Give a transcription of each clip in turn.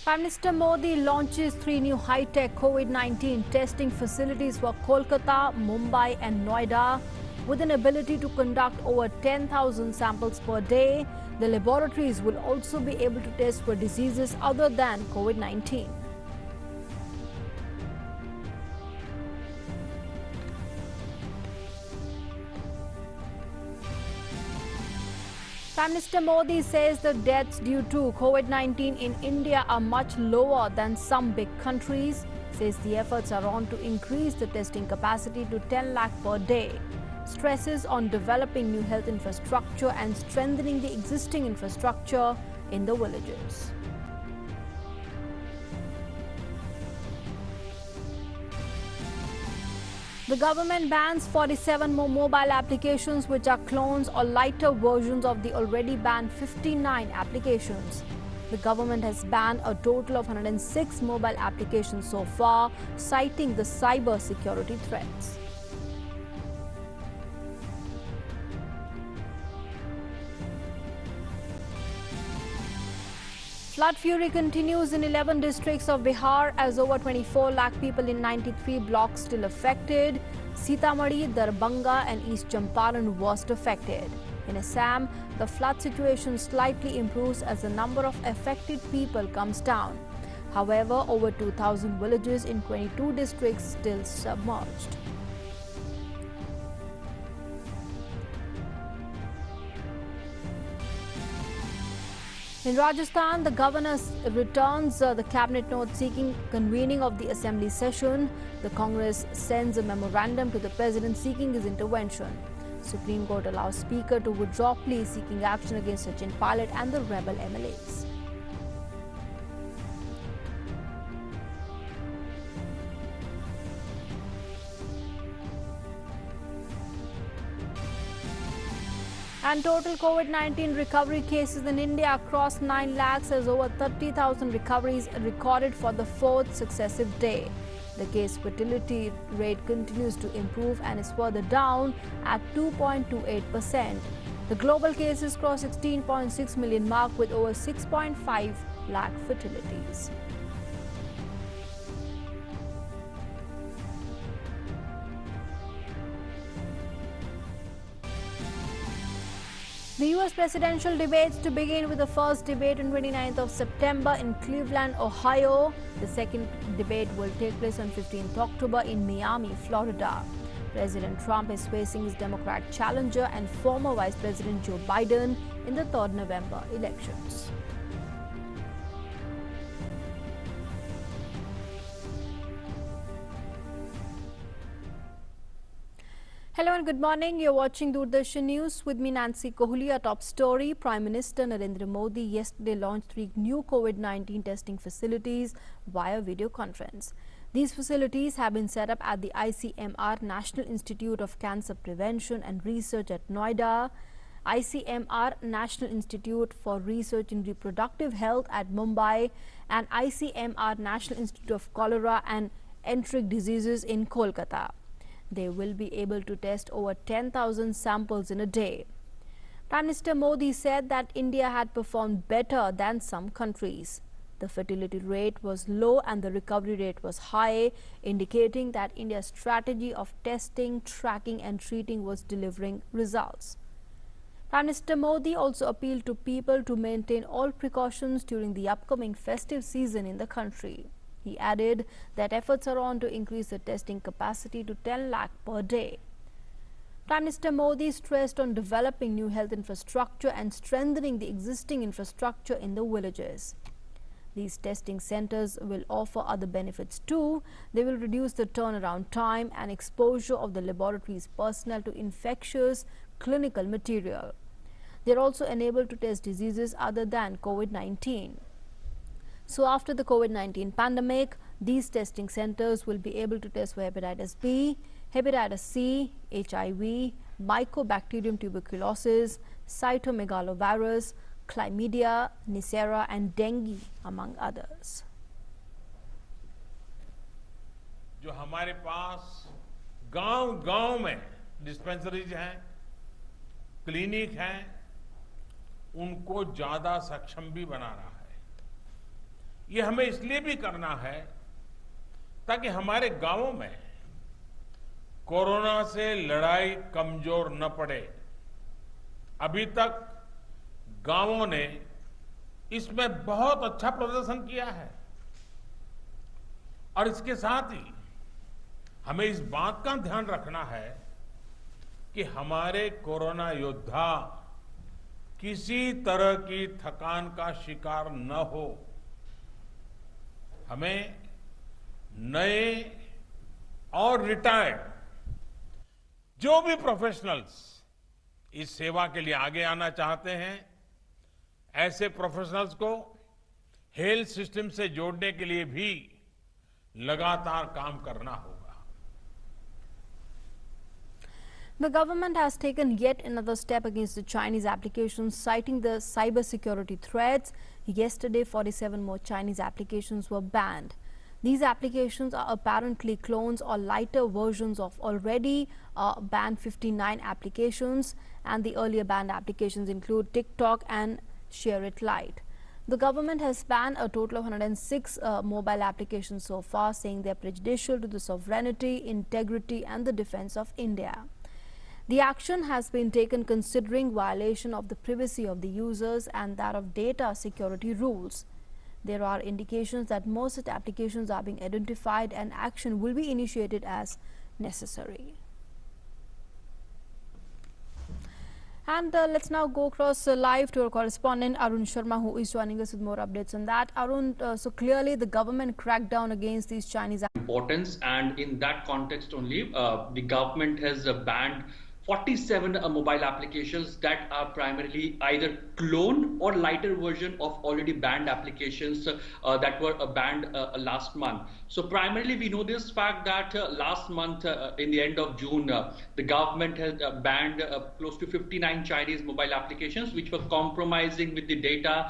Prime Minister Modi launches 3 new high-tech COVID-19 testing facilities for Kolkata, Mumbai and Noida. With an ability to conduct over 10,000 samples per day, the laboratories will also be able to test for diseases other than COVID-19. Prime Minister Modi says the deaths due to COVID-19 in India are much lower than some big countries. Says the efforts are on to increase the testing capacity to 10 lakh per day. Stresses on developing new health infrastructure and strengthening the existing infrastructure in the villages. The government bans 47 more mobile applications which are clones or lighter versions of the already banned 59 applications. The government has banned a total of 106 mobile applications so far, citing the cyber security threats. Flood fury continues in 11 districts of Bihar as over 24 lakh people in 93 blocks still affected. Sitamarhi, Darbhanga and East Champaran worst affected. In Assam, the flood situation slightly improves as the number of affected people comes down. However, over 2,000 villages in 22 districts still submerged. In Rajasthan, the governor returns the cabinet note seeking convening of the assembly session. The Congress sends a memorandum to the president seeking his intervention. Supreme Court allows Speaker to withdraw plea seeking action against Sachin Pilot and the rebel MLAs. And total COVID-19 recovery cases in India crossed 9 lakhs as over 30,000 recoveries recorded for the fourth successive day. The case fatality rate continues to improve and is further down at 2.28%. The global cases crossed 16.6 million mark with over 6.5 lakh fatalities. The US presidential debates to begin with the first debate on 29th of September in Cleveland, Ohio. The second debate will take place on 15th October in Miami, Florida. President Trump is facing his Democrat challenger and former Vice President Joe Biden in the 3rd November elections. Hello and good morning. You're watching Doordarshan News with me, Nancy Kohli. Our top story: Prime Minister Narendra Modi yesterday launched 3 new COVID-19 testing facilities via video conference. These facilities have been set up at the ICMR National Institute of Cancer Prevention and Research at Noida, ICMR National Institute for Research in Reproductive Health at Mumbai, and ICMR National Institute of Cholera and Enteric Diseases in Kolkata. They will be able to test over 10,000 samples in a day. Prime Minister Modi said that India had performed better than some countries. The fatality rate was low and the recovery rate was high, indicating that India's strategy of testing, tracking and treating was delivering results. Prime Minister Modi also appealed to people to maintain all precautions during the upcoming festive season in the country. He added that efforts are on to increase the testing capacity to 10 lakh per day. Prime Minister Modi stressed on developing new health infrastructure and strengthening the existing infrastructure in the villages. These testing centers will offer other benefits too. They will reduce the turnaround time and exposure of the laboratory's personnel to infectious clinical material. They are also enabled to test diseases other than COVID-19. So after the COVID-19 pandemic, these testing centers will be able to test for hepatitis B, hepatitis C, HIV, Mycobacterium tuberculosis, cytomegalovirus, chlamydia, Neisseria and dengue among others. जो हमारे पास गांव-गांव में dispensaries हैं, clinic हैं, उनको ज्यादा सक्षम भी बना रहा है। ये हमें इसलिए भी करना है ताकि हमारे गांवों में कोरोना से लड़ाई कमजोर न पड़े। अभी तक गांवों ने इसमें बहुत अच्छा प्रदर्शन किया है और इसके साथ ही हमें इस बात का ध्यान रखना है कि हमारे कोरोना योद्धा किसी तरह की थकान का शिकार न हो। हमें नए और रिटायर्ड जो भी प्रोफेशनल्स इस सेवा के लिए आगे आना चाहते हैं, ऐसे प्रोफेशनल्स को हेल्थ सिस्टम से जोड़ने के लिए भी लगातार काम करना होगा। The government has taken yet another step against the Chinese applications, citing the cybersecurity threats. Yesterday, 47 more Chinese applications were banned. These applications are apparently clones or lighter versions of already banned 59 applications, and the earlier banned applications include TikTok and Share It Lite. The government has banned a total of 106 mobile applications so far, saying they are prejudicial to the sovereignty, integrity and the defense of India. The action has been taken considering violation of the privacy of the users and that of data security rules. There are indications that most such applications are being identified and action will be initiated as necessary. And let's now go across live to our correspondent Arun Sharma, who is joining us with more updates on that. Arun, so clearly the government cracked down against these Chinese importance, and in that context only, the government has banned 47 mobile applications that are primarily either clone or lighter version of already banned applications that were banned last month. So primarily we know this fact that last month in the end of June, the government has banned close to 59 Chinese mobile applications which were compromising with the data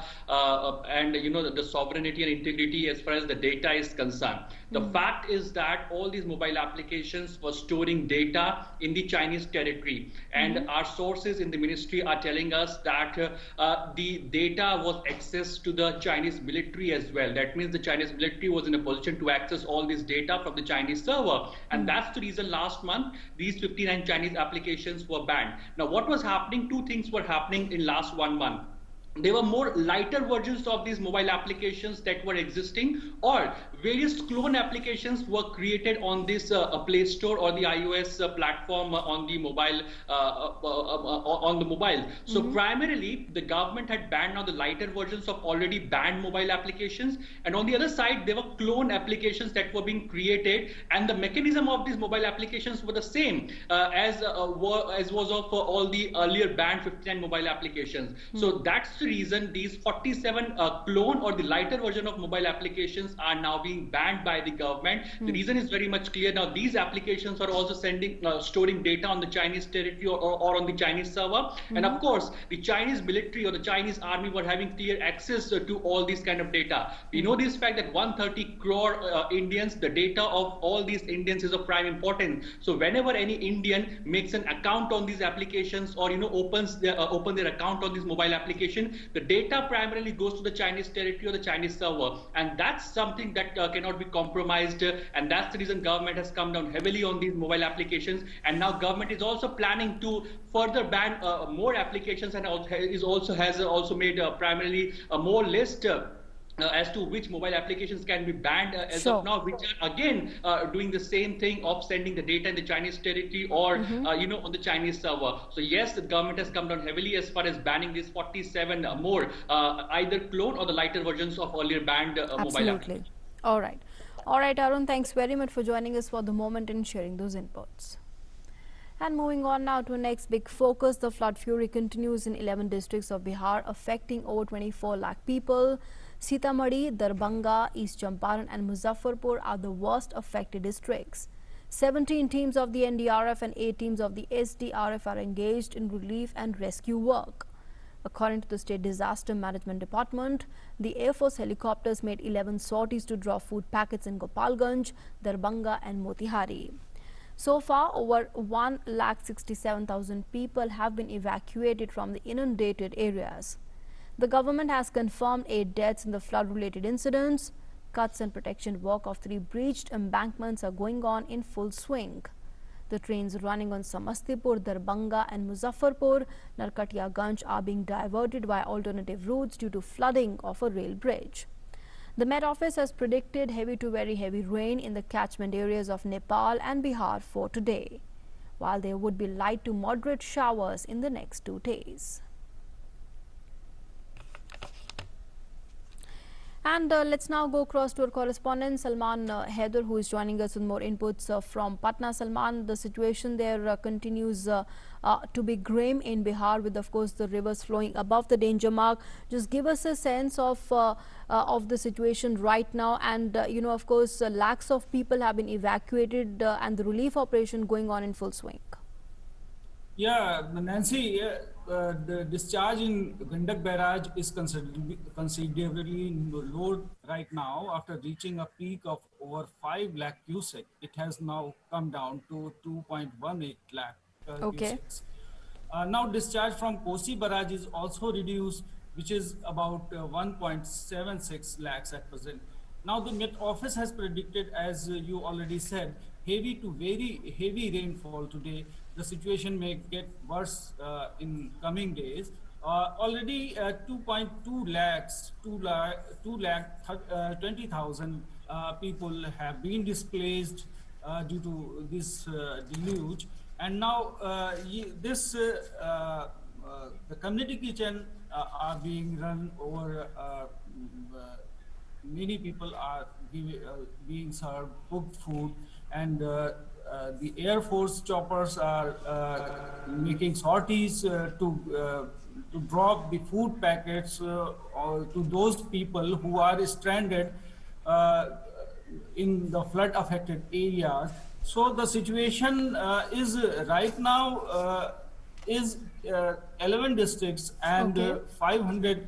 and the sovereignty and integrity as far as the data is concerned. The fact is that all these mobile applications were storing data in the Chinese territory, and our sources in the ministry are telling us that the data was accessed to the Chinese military as well. That means the Chinese military was in a position to access all this data from the Chinese server, and that's the reason last month these 59 Chinese applications were banned. Now what was happening? Two things were happening in last 1 month. There were more lighter versions of these mobile applications that were existing, or various clone applications were created on this Play Store or the iOS platform on the mobile. So primarily, the government had banned now the lighter versions of already banned mobile applications, and on the other side, there were clone applications that were being created, and the mechanism of these mobile applications were the same as was of all the earlier banned 59 mobile applications. So that's the reason these 47 clone or the lighter version of mobile applications are now being banned by the government. The reason is very much clear. Now these applications are also storing data on the Chinese territory or on the Chinese server, and of course the Chinese military or the Chinese army were having clear access to all these kind of data. We know this fact that 130 crore Indians, the data of all these Indians is of prime importance. So whenever any Indian makes an account on these applications or open their account on this mobile application, the data primarily goes to the Chinese territory or the Chinese server, and that's something that cannot be compromised, and that's the reason government has come down heavily on these mobile applications. And now government is also planning to further ban more applications, and has also made primarily a more list as to which mobile applications can be banned as of now, which are again doing the same thing of sending the data in the Chinese territory or on the Chinese server. So yes, the government has come down heavily as far as banning these 47 more either clone or the lighter versions of earlier banned mobile applications. All right, Arun, thanks very much for joining us for the moment and sharing those inputs. And moving on now to our next big focus, the flood fury continues in 11 districts of Bihar, affecting over 24 lakh people. Sitamarhi, Darbhanga, East Champaran and Muzaffarpur are the worst affected districts. 17 teams of the NDRF and 8 teams of the SDRF are engaged in relief and rescue work. According to the State Disaster Management Department, the Air Force helicopters made 11 sorties to drop food packets in Gopalganj, Darbhanga and Motihari. So far, over 1,67,000 people have been evacuated from the inundated areas. The government has confirmed 8 deaths in the flood-related incidents. Cuts and protection work of 3 breached embankments are going on in full swing. The trains running on Samastipur, Darbhanga and Muzaffarpur, Narkatiyaganj are being diverted by alternative routes due to flooding of a rail bridge. The Met Office has predicted heavy to very heavy rain in the catchment areas of Nepal and Bihar for today, while there would be light to moderate showers in the next 2 days. And let's now go across to our correspondent Salman Haider, who is joining us with more inputs from Patna. Salman, the situation there continues to be grim in Bihar, with of course the rivers flowing above the danger mark. Just give us a sense of the situation right now, and of course lakhs of people have been evacuated and the relief operation going on in full swing. Yeah, Nancy, the discharge in Gandak Barrage is considerably low right now. After reaching a peak of over 5 lakh cusecs, it has now come down to 2.18 lakh Okay. cusecs. Now discharge from Kosi Barrage is also reduced, which is about 1.76 lakhs at present. Now the Met Office has predicted, as you already said, heavy to very heavy rainfall today. The situation may get worse in coming days. Already 2.2 lakhs, 2 lakh 20,000 people have been displaced due to this deluge. And now the community kitchen are being run over. Many people are being served cooked food, and the Air Force choppers are making sorties to drop the food packets to those people who are stranded in the flood affected areas. So the situation is right now is 11 districts and Okay. 500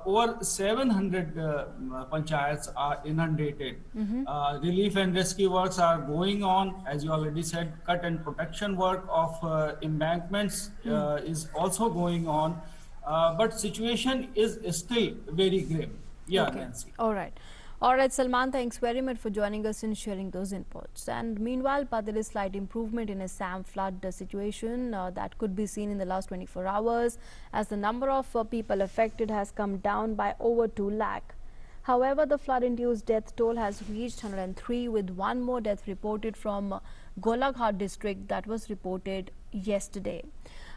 over 700 panchayats are inundated. Relief and rescue works are going on. As you already said, cut and protection work of embankments is also going on. But situation is still very grim. Yeah, Okay. Nancy. All right. All right, Salman, thanks very much for joining us and sharing those inputs. And meanwhile, but there is slight improvement in Assam flood situation that could be seen in the last 24 hours, as the number of people affected has come down by over 2 lakh. However, the flood-induced death toll has reached 103, with one more death reported from Golaghat district that was reported yesterday.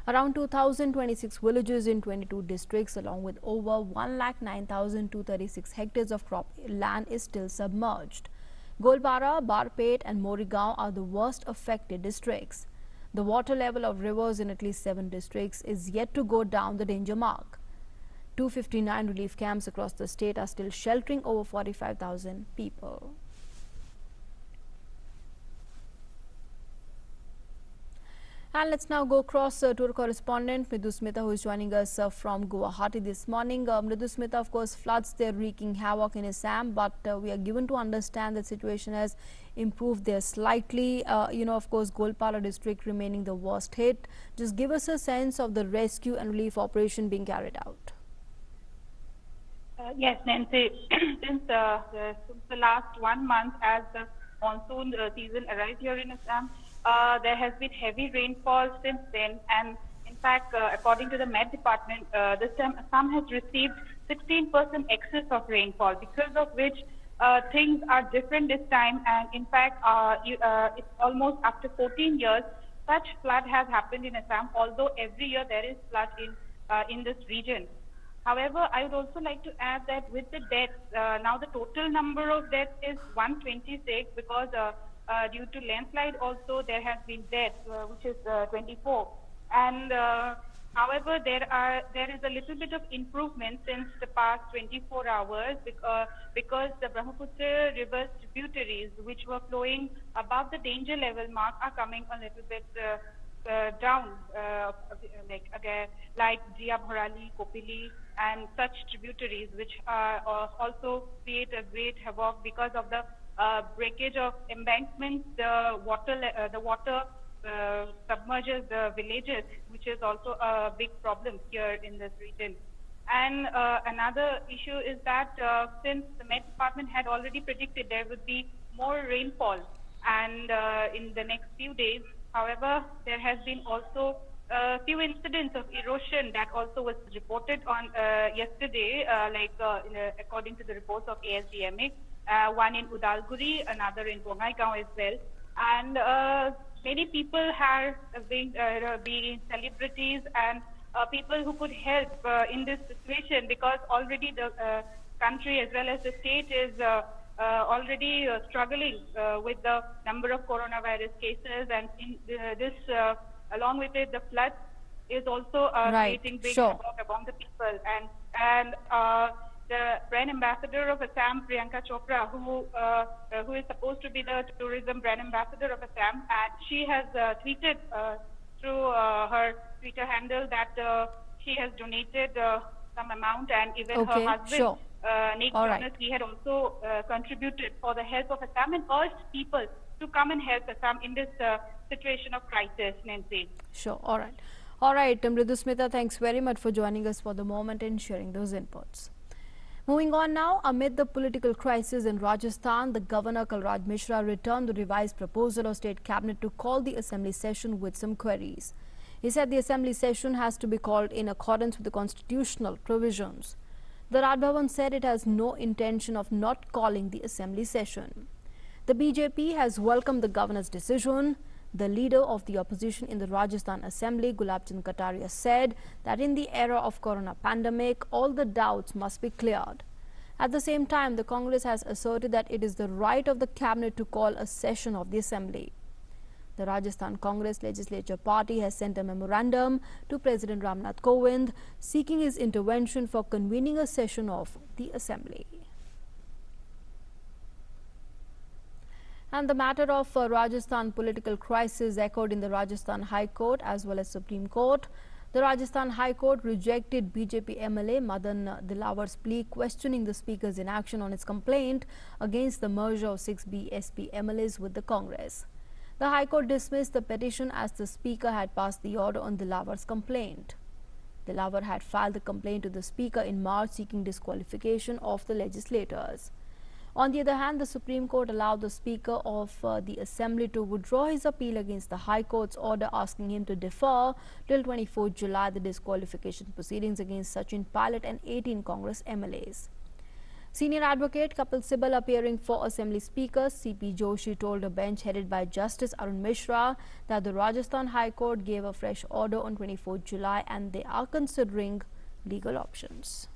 Around 2,026 villages in 22 districts, along with over 1,09,236 hectares of crop land, is still submerged. Golpara, Barpet and Morigaon are the worst affected districts. The water level of rivers in at least 7 districts is yet to go down the danger mark. 259 relief camps across the state are still sheltering over 45,000 people. And let's now go across to our correspondent Mridu Smita, who is joining us from Guwahati this morning. Mridu Smita, of course, floods, they're wreaking havoc in Assam, but we are given to understand that situation has improved there slightly. Of course, Golpara district remaining the worst hit. Just give us a sense of the rescue and relief operation being carried out. Yes, Nancy. Since the last 1 month, as the monsoon season arrived here in Assam, there has been heavy rainfall since then, and in fact, according to the Met Department, this time Assam has received 16% excess of rainfall, because of which things are different this time. And in fact, it's almost after 14 years such flood has happened in Assam, although every year there is flood in this region. However, I would also like to add that with the deaths, now the total number of deaths is 126, because due to landslide also there has been deaths, which is 24. And however, there is a little bit of improvement since the past 24 hours, because the Brahmaputra river tributaries, which were flowing above the danger level mark, are coming a little bit down, like Jia Bharali, Kopili, and such tributaries, which also create a great havoc because of the breakage of embankments. The water submerges the villages, which is also a big problem here in this region. And another issue is that since the Met Department had already predicted there would be more rainfall and in the next few days, however, there has been also a few incidents of erosion that also was reported on yesterday, according to the reports of ASDMA, one in Udalguri, another in Bongaigaon as well. And many people have being celebrities and people who could help in this situation, because already the country as well as the state is already struggling with the number of coronavirus cases, and in this along with it the floods is also Right. creating big Sure. havoc among the people. And the brand ambassador of Assam, Priyanka Chopra, who is supposed to be the tourism brand ambassador of Assam, and she has tweeted through her Twitter handle that she has donated some amount, and even her Okay. husband, Sure. Nick All Jonas, right. he had also contributed for the help of Assam and urged people to come and help Assam in this situation of crisis, Nancy. Sure. All right. All right. Mridu Smita, thanks very much for joining us for the moment and sharing those inputs. Moving on now, amid the political crisis in Rajasthan, the Governor Kalraj Mishra returned the revised proposal of State Cabinet to call the Assembly session with some queries. He said the Assembly session has to be called in accordance with the constitutional provisions. The Raj Bhavan said it has no intention of not calling the Assembly session. The BJP has welcomed the Governor's decision. The leader of the opposition in the Rajasthan Assembly, Gulab Chand Kataria, said that in the era of corona pandemic, all the doubts must be cleared. At the same time, the Congress has asserted that it is the right of the cabinet to call a session of the Assembly. The Rajasthan Congress Legislature Party has sent a memorandum to President Ramnath Kovind seeking his intervention for convening a session of the Assembly. And the matter of Rajasthan political crisis echoed in the Rajasthan High Court as well as Supreme Court. The Rajasthan High Court rejected BJP MLA Madan Dilawar's plea questioning the Speaker's inaction on his complaint against the merger of 6 BSP MLAs with the Congress. The High Court dismissed the petition as the Speaker had passed the order on Dilawar's complaint. Dilawar had filed the complaint to the Speaker in March seeking disqualification of the legislators. On the other hand, the Supreme Court allowed the Speaker of the Assembly to withdraw his appeal against the High Court's order asking him to defer till 24 July the disqualification proceedings against Sachin Pilot and 18 Congress MLAs. Senior advocate Kapil Sibal, appearing for Assembly Speaker CP Joshi, told a bench headed by Justice Arun Mishra that the Rajasthan High Court gave a fresh order on 24 July and they are considering legal options.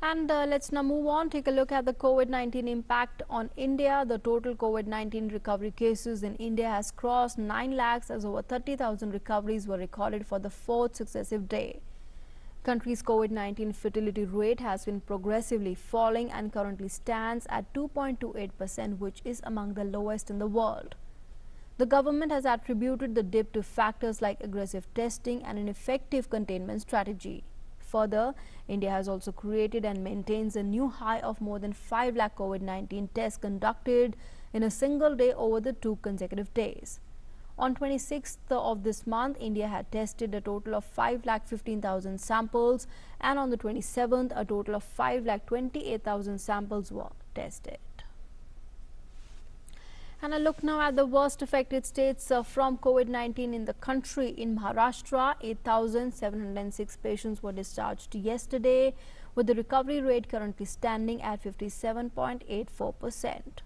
And let's now move on, take a look at the COVID-19 impact on India. The total COVID-19 recovery cases in India has crossed 9 lakhs as over 30,000 recoveries were recorded for the 4th successive day. Country's COVID-19 fertility rate has been progressively falling and currently stands at 2.28%, which is among the lowest in the world. The government has attributed the dip to factors like aggressive testing and an effective containment strategy. Further, India has also created and maintains a new high of more than 5 lakh COVID-19 tests conducted in a single day over the 2 consecutive days. On 26th of this month, India had tested a total of 5,15,000 samples, and on the 27th, a total of 5,28,000 samples were tested. And a look now at the worst affected states from COVID-19 in the country. In Maharashtra, 8,706 patients were discharged yesterday, with the recovery rate currently standing at 57.84%.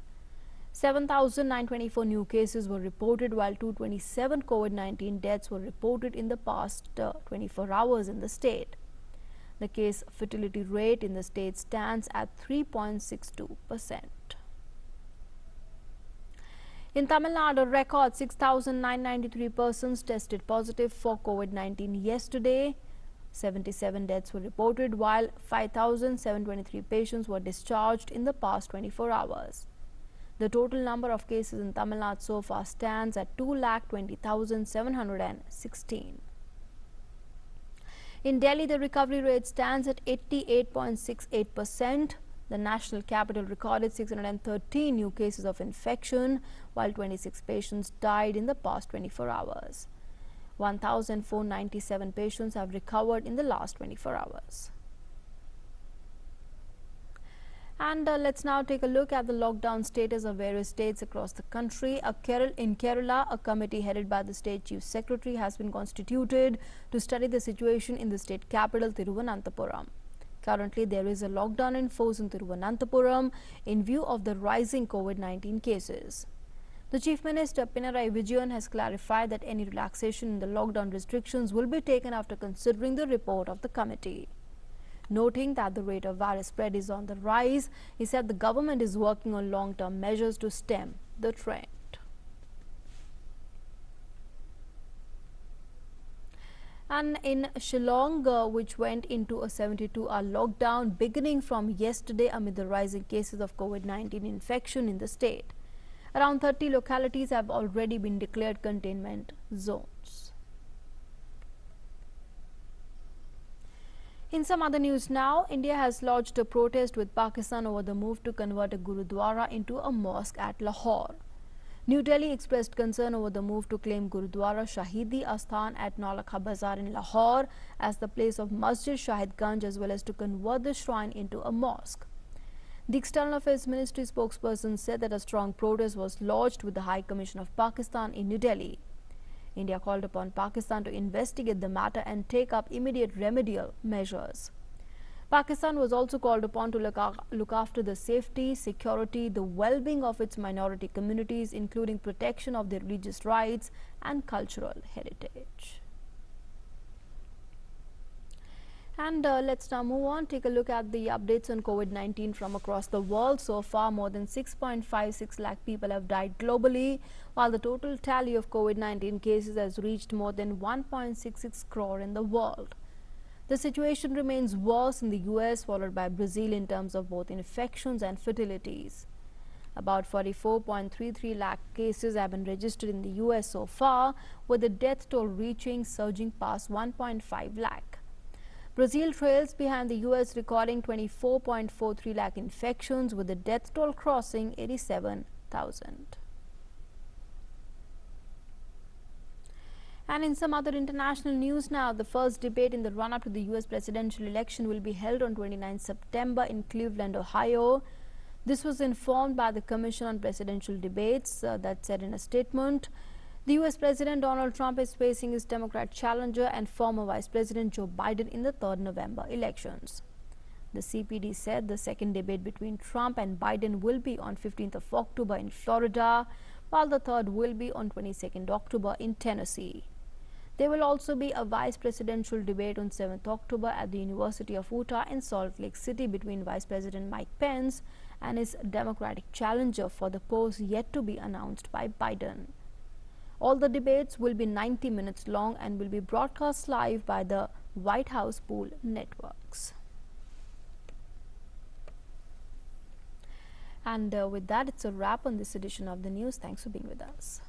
7,924 new cases were reported, while 227 COVID-19 deaths were reported in the past 24 hours in the state. The case fertility rate in the state stands at 3.62%. In Tamil Nadu, a record 6,993 persons tested positive for COVID-19 yesterday. 77 deaths were reported, while 5,723 patients were discharged in the past 24 hours. The total number of cases in Tamil Nadu so far stands at 2,20,716. In Delhi, the recovery rate stands at 88.68%. The national capital recorded 613 new cases of infection, while 26 patients died in the past 24 hours. 1,497 patients have recovered in the last 24 hours. And let's now take a look at the lockdown status of various states across the country. In Kerala, a committee headed by the state chief secretary has been constituted to study the situation in the state capital, Thiruvananthapuram. Currently, there is a lockdown in force in Thiruvananthapuram in view of the rising COVID-19 cases. The Chief Minister Pinarayi Vijayan has clarified that any relaxation in the lockdown restrictions will be taken after considering the report of the committee. Noting that the rate of virus spread is on the rise, he said the government is working on long-term measures to stem the trend. And in Shillong, which went into a 72-hour lockdown beginning from yesterday amid the rising cases of COVID-19 infection in the state. Around 30 localities have already been declared containment zones. In some other news now, India has lodged a protest with Pakistan over the move to convert a Gurudwara into a mosque at Lahore. New Delhi expressed concern over the move to claim Gurudwara Shahidi Asthan at Naulakha Bazaar in Lahore as the place of Masjid Shahid Ganj, as well as to convert the shrine into a mosque. The External Affairs Ministry spokesperson said that a strong protest was lodged with the High Commission of Pakistan in New Delhi. India called upon Pakistan to investigate the matter and take up immediate remedial measures. Pakistan was also called upon to look after the safety, security, the well-being of its minority communities, including protection of their religious rights and cultural heritage. And let's now move on, take a look at the updates on COVID-19 from across the world. So far, more than 6.56 lakh people have died globally, while the total tally of COVID-19 cases has reached more than 1.66 crore in the world. The situation remains worse in the US, followed by Brazil in terms of both infections and fatalities. About 44.33 lakh cases have been registered in the US so far, with the death toll surging past 1.5 lakh. Brazil trails behind the US, recording 24.43 lakh infections, with the death toll crossing 87,000. And in some other international news now, the first debate in the run-up to the US presidential election will be held on 29 September in Cleveland, Ohio. This was informed by the Commission on Presidential Debates that said in a statement, the US President Donald Trump is facing his Democrat challenger and former Vice President Joe Biden in the 3rd November elections. The CPD said the second debate between Trump and Biden will be on 15th of October in Florida, while the third will be on 22nd October in Tennessee. There will also be a vice presidential debate on 7th October at the University of Utah in Salt Lake City between Vice President Mike Pence and his Democratic challenger for the post yet to be announced by Biden. All the debates will be 90 minutes long and will be broadcast live by the White House pool networks. And with that, it's a wrap on this edition of the news. Thanks for being with us.